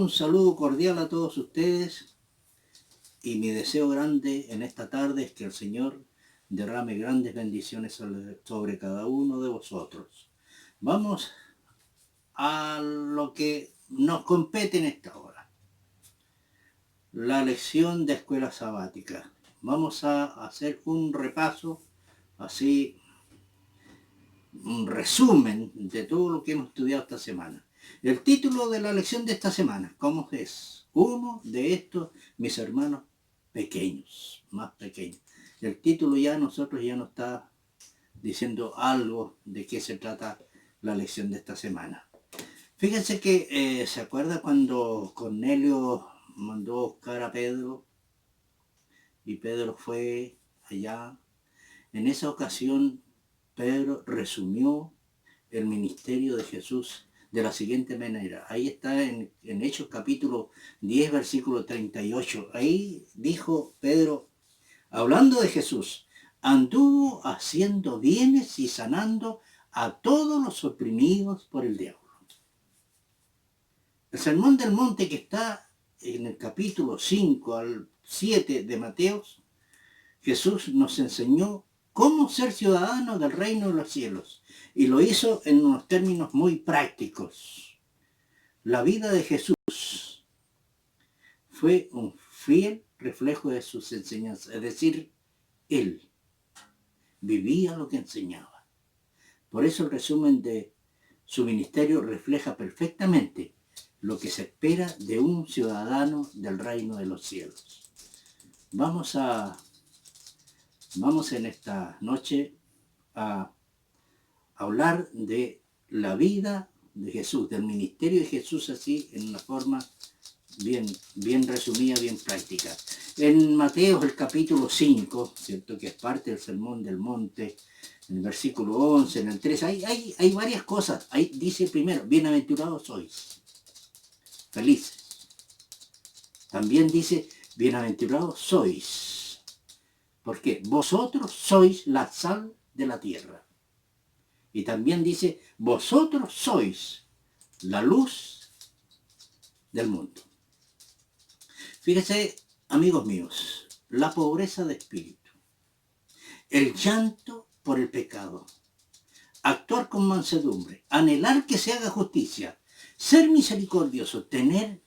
Un saludo cordial a todos ustedes y mi deseo grande en esta tarde es que el Señor derrame grandes bendiciones sobre cada uno de vosotros. Vamos a lo que nos compete en esta hora. La lección de escuela sabática. Vamos a hacer un repaso, así, un resumen de todo lo que hemos estudiado esta semana. El título de la lección de esta semana, ¿cómo es? Uno de estos, mis hermanos pequeños, más pequeños. El título ya nosotros ya nos está diciendo algo de qué se trata la lección de esta semana. Fíjense que se acuerda cuando Cornelio mandó a buscar a Pedro y Pedro fue allá. En esa ocasión Pedro resumió el ministerio de Jesús de la siguiente manera. Ahí está en Hechos capítulo 10, versículo 38. Ahí dijo Pedro, hablando de Jesús, anduvo haciendo bienes y sanando a todos los oprimidos por el diablo. El sermón del monte que está en el capítulo 5 al 7 de Mateos, Jesús nos enseñó cómo ser ciudadano del reino de los cielos. Y lo hizo en unos términos muy prácticos. La vida de Jesús fue un fiel reflejo de sus enseñanzas. Es decir, Él vivía lo que enseñaba. Por eso el resumen de su ministerio refleja perfectamente lo que se espera de un ciudadano del reino de los cielos. Vamos en esta noche a hablar de la vida de Jesús, del ministerio de Jesús, así en una forma bien resumida, bien práctica. En Mateo, el capítulo 5, ¿cierto? Que es parte del Sermón del Monte, en el versículo 11, en el 3, hay varias cosas. Ahí dice primero, bienaventurados sois, felices. También dice, bienaventurados sois, porque vosotros sois la sal de la tierra. Y también dice, vosotros sois la luz del mundo. Fíjense, amigos míos, la pobreza de espíritu, el llanto por el pecado, actuar con mansedumbre, anhelar que se haga justicia, ser misericordioso, tener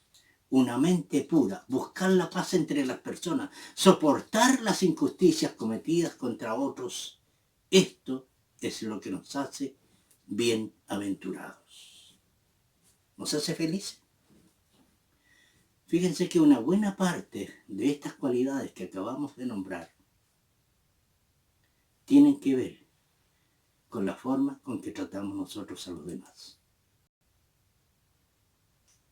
una mente pura, buscar la paz entre las personas, soportar las injusticias cometidas contra otros. Esto es lo que nos hace bienaventurados. ¿Nos hace felices? Fíjense que una buena parte de estas cualidades que acabamos de nombrar tienen que ver con la forma con que tratamos nosotros a los demás.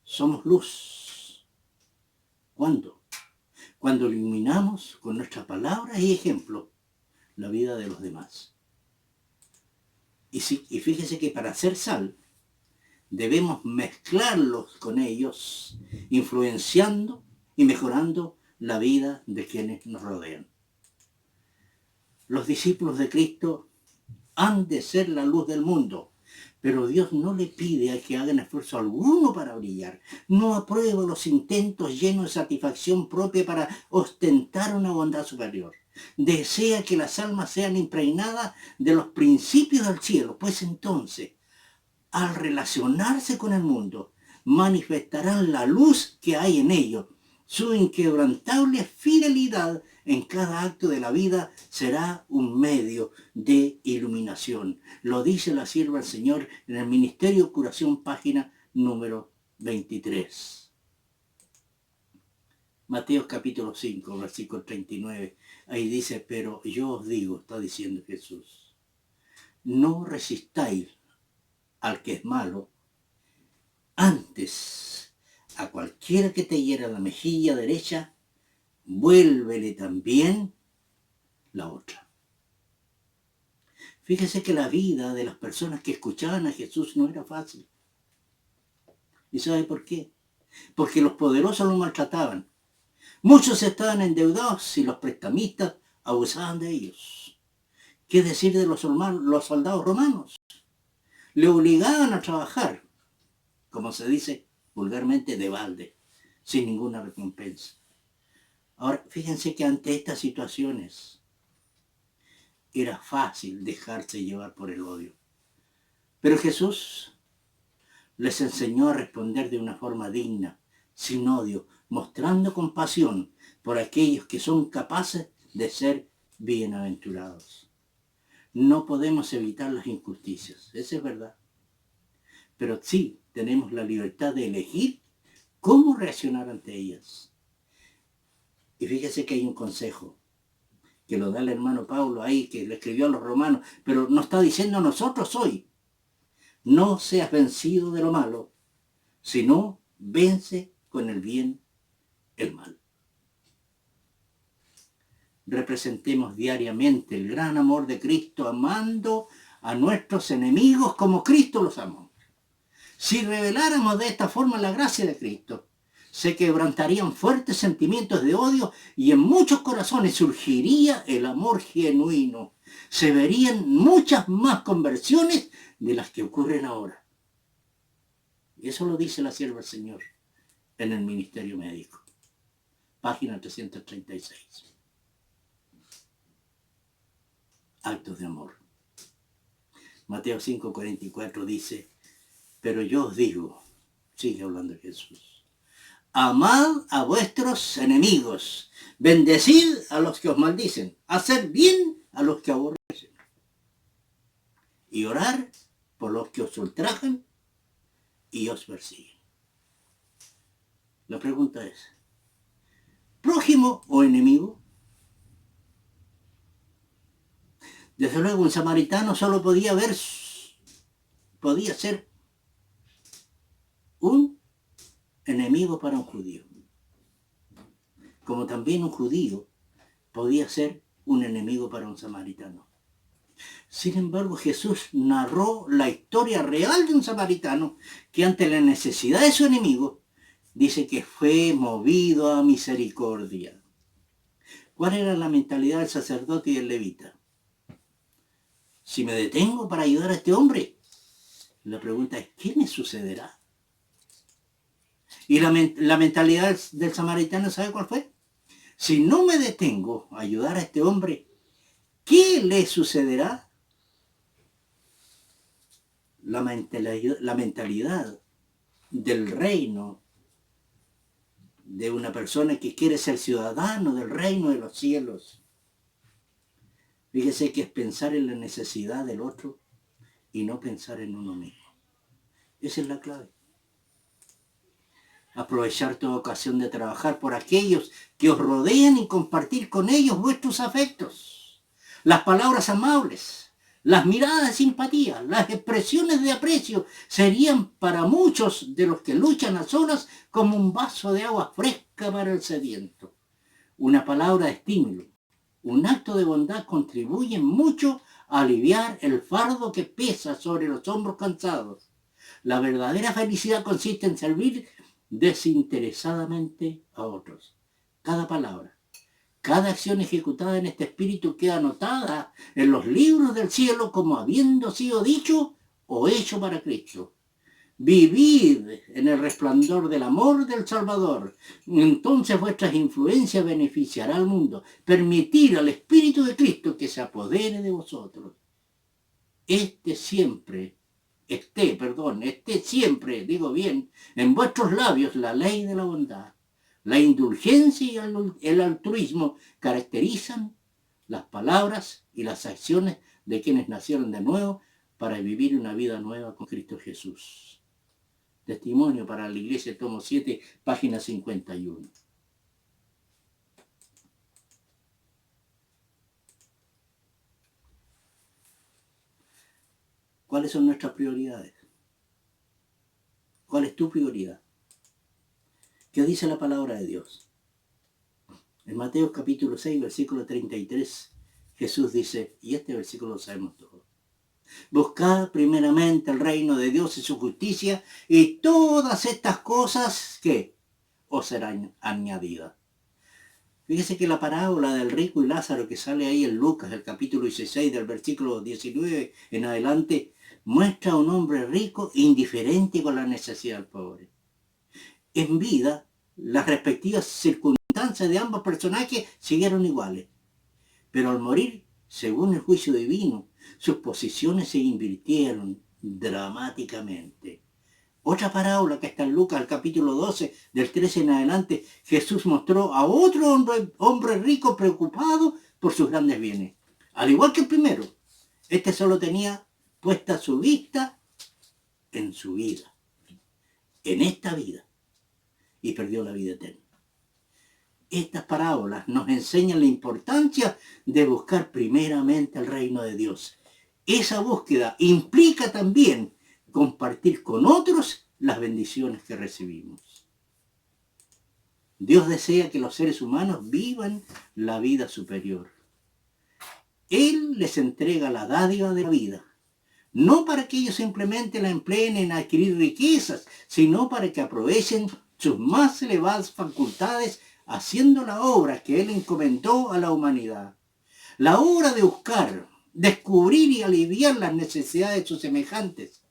Somos luz. ¿Cuándo? Cuando iluminamos con nuestras palabras y ejemplos la vida de los demás. Y fíjese que para hacer sal debemos mezclarlos con ellos, influenciando y mejorando la vida de quienes nos rodean. Los discípulos de Cristo han de ser la luz del mundo, pero Dios no le pide a que hagan esfuerzo alguno para brillar. No aprueba los intentos llenos de satisfacción propia para ostentar una bondad superior. Desea que las almas sean impregnadas de los principios del cielo, pues entonces, al relacionarse con el mundo, manifestarán la luz que hay en ellos. Su inquebrantable fidelidad en cada acto de la vida será un medio de iluminación. Lo dice la sierva del Señor en el Ministerio Curación, página número 23. Mateo capítulo 5, versículo 39. Ahí dice, pero yo os digo, está diciendo Jesús, no resistáis al que es malo, antes a cualquiera que te hiera la mejilla derecha, vuélvele también la otra. Fíjese que la vida de las personas que escuchaban a Jesús no era fácil. ¿Y sabe por qué? Porque los poderosos los maltrataban. Muchos estaban endeudados y los prestamistas abusaban de ellos. ¿Qué decir de los soldados romanos? Le obligaban a trabajar, como se dice vulgarmente, de balde. sin ninguna recompensa. Ahora, fíjense que ante estas situaciones era fácil dejarse llevar por el odio. Pero Jesús les enseñó a responder de una forma digna, sin odio, mostrando compasión por aquellos que son capaces de ser bienaventurados. No podemos evitar las injusticias, eso es verdad. Pero sí tenemos la libertad de elegir cómo reaccionar ante ellas. Y fíjese que hay un consejo que lo da el hermano Pablo ahí, que le escribió a los romanos, pero nos está diciendo a nosotros hoy: no seas vencido de lo malo, sino vence con el bien el mal. Representemos diariamente el gran amor de Cristo, amando a nuestros enemigos como Cristo los amó. Si reveláramos de esta forma la gracia de Cristo, se quebrantarían fuertes sentimientos de odio y en muchos corazones surgiría el amor genuino. Se verían muchas más conversiones de las que ocurren ahora. Y eso lo dice la sierva del Señor en el Ministerio Médico, página 336. Actos de amor. Mateo 5:44 dice: pero yo os digo, sigue hablando Jesús, amad a vuestros enemigos, bendecid a los que os maldicen, haced bien a los que aborrecen, y orar por los que os ultrajan y os persiguen. La pregunta es: ¿prójimo o enemigo? Desde luego, un samaritano solo podía ser un enemigo para un judío, como también un judío podía ser un enemigo para un samaritano. Sin embargo, Jesús narró la historia real de un samaritano que ante la necesidad de su enemigo dice que fue movido a misericordia. ¿Cuál era la mentalidad del sacerdote y del levita? Si me detengo para ayudar a este hombre, la pregunta es: ¿qué me sucederá? Y la mentalidad del samaritano, ¿sabe cuál fue? Si no me detengo a ayudar a este hombre, ¿qué le sucederá? La mentalidad del reino, de una persona que quiere ser ciudadano del reino de los cielos. Fíjese que es pensar en la necesidad del otro y no pensar en uno mismo. Esa es la clave. Aprovechar toda ocasión de trabajar por aquellos que os rodean y compartir con ellos vuestros afectos. Las palabras amables, las miradas de simpatía, las expresiones de aprecio serían para muchos de los que luchan a solas como un vaso de agua fresca para el sediento. Una palabra de estímulo, un acto de bondad contribuyen mucho a aliviar el fardo que pesa sobre los hombros cansados. La verdadera felicidad consiste en servir desinteresadamente a otros. Cada palabra, cada acción ejecutada en este espíritu queda anotada en los libros del cielo como habiendo sido dicho o hecho para Cristo. Vivid en el resplandor del amor del Salvador. Entonces vuestras influencias beneficiarán al mundo. Permitir al Espíritu de Cristo que se apodere de vosotros. Esté siempre, digo bien, en vuestros labios la ley de la bondad. La indulgencia y el altruismo caracterizan las palabras y las acciones de quienes nacieron de nuevo para vivir una vida nueva con Cristo Jesús. Testimonio para la Iglesia, tomo 7, página 51. ¿Cuáles son nuestras prioridades? ¿Cuál es tu prioridad? ¿Qué dice la palabra de Dios? En Mateo capítulo 6, versículo 33, Jesús dice, y este versículo lo sabemos todos: buscad primeramente el reino de Dios y su justicia, y todas estas cosas, ¿qué? Os serán añadidas. Fíjese que la parábola del rico y Lázaro que sale ahí en Lucas, el capítulo 16, del versículo 19 en adelante, muestra a un hombre rico indiferente con la necesidad del pobre. En vida, las respectivas circunstancias de ambos personajes siguieron iguales. Pero al morir, según el juicio divino, sus posiciones se invirtieron dramáticamente. Otra parábola que está en Lucas, el capítulo 12, del 13 en adelante, Jesús mostró a otro hombre rico preocupado por sus grandes bienes. Al igual que el primero, este solo tenía puesta su vista en su vida, en esta vida, y perdió la vida eterna. Estas parábolas nos enseñan la importancia de buscar primeramente el reino de Dios. Esa búsqueda implica también compartir con otros las bendiciones que recibimos. Dios desea que los seres humanos vivan la vida superior. Él les entrega la dádiva de la vida, no para que ellos simplemente la empleen en adquirir riquezas, sino para que aprovechen sus más elevadas facultades haciendo la obra que Él encomendó a la humanidad. La obra de buscar, descubrir y aliviar las necesidades de sus semejantes.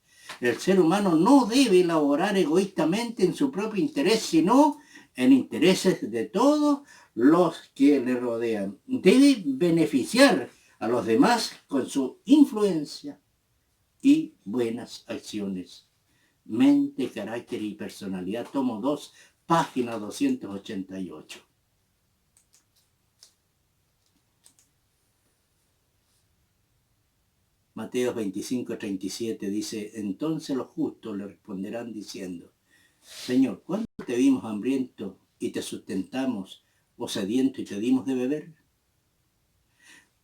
El ser humano no debe laborar egoístamente en su propio interés, sino en intereses de todos los que le rodean. Debe beneficiar a los demás con su influencia y buenas acciones. Mente, carácter y personalidad, tomo 2, página 288. Mateo 25:37 dice, entonces los justos le responderán diciendo, Señor, ¿cuándo te vimos hambriento y te sustentamos, o sediento y te dimos de beber?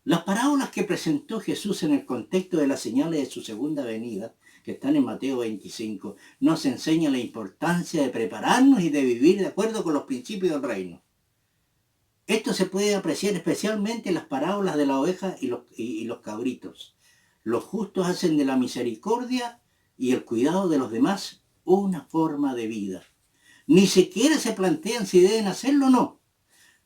Las parábolas que presentó Jesús en el contexto de las señales de su segunda venida, que están en Mateo 25, nos enseñan la importancia de prepararnos y de vivir de acuerdo con los principios del reino. Esto se puede apreciar especialmente en las parábolas de la oveja y los cabritos. Los justos hacen de la misericordia y el cuidado de los demás una forma de vida. Ni siquiera se plantean si deben hacerlo o no.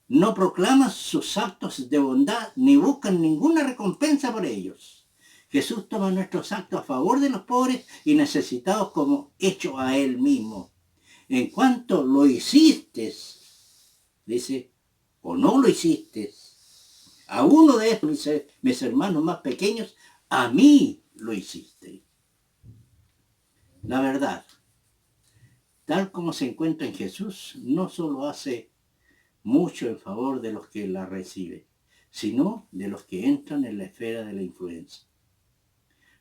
No proclaman sus actos de bondad ni buscan ninguna recompensa por ellos. Jesús toma nuestros actos a favor de los pobres y necesitados como hecho a Él mismo. En cuanto lo hiciste, dice, o no lo hiciste, a uno de estos, mis hermanos más pequeños, a mí lo hiciste. La verdad, tal como se encuentra en Jesús, no solo hace mucho en favor de los que la reciben, sino de los que entran en la esfera de la influencia.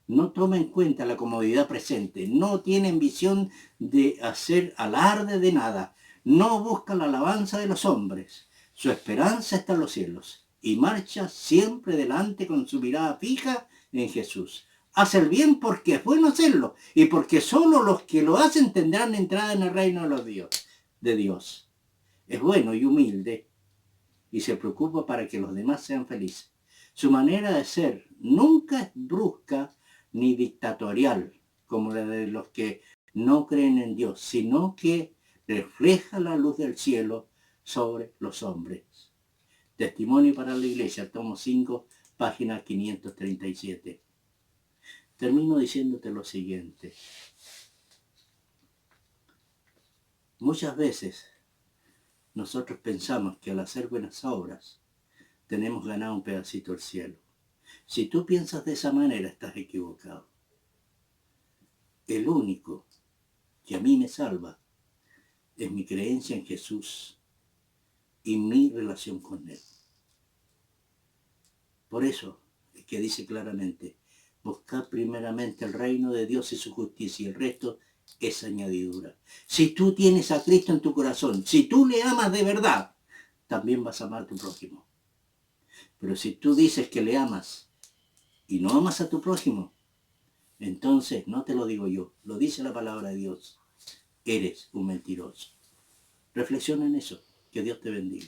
No toma en cuenta la comodidad presente, no tienen visión de hacer alarde de nada, no busca la alabanza de los hombres, su esperanza está en los cielos y marcha siempre delante con su mirada fija en Jesús. Hace el bien porque es bueno hacerlo y porque solo los que lo hacen tendrán entrada en el reino de Dios. Es bueno y humilde y se preocupa para que los demás sean felices. Su manera de ser nunca es brusca ni dictatorial, como la de los que no creen en Dios, sino que refleja la luz del cielo sobre los hombres. Testimonio para la Iglesia, tomo 5, página 537. Termino diciéndote lo siguiente. Muchas veces nosotros pensamos que al hacer buenas obras tenemos ganado un pedacito del cielo. Si tú piensas de esa manera, estás equivocado. El único que a mí me salva es mi creencia en Jesús y mi relación con Él. Por eso es que dice claramente, buscad primeramente el reino de Dios y su justicia, y el resto es añadidura. Si tú tienes a Cristo en tu corazón, si tú le amas de verdad, también vas a amar a tu prójimo. Pero si tú dices que le amas y no amas a tu prójimo, entonces, no te lo digo yo, lo dice la palabra de Dios, eres un mentiroso. Reflexiona en eso. Que Dios te bendiga.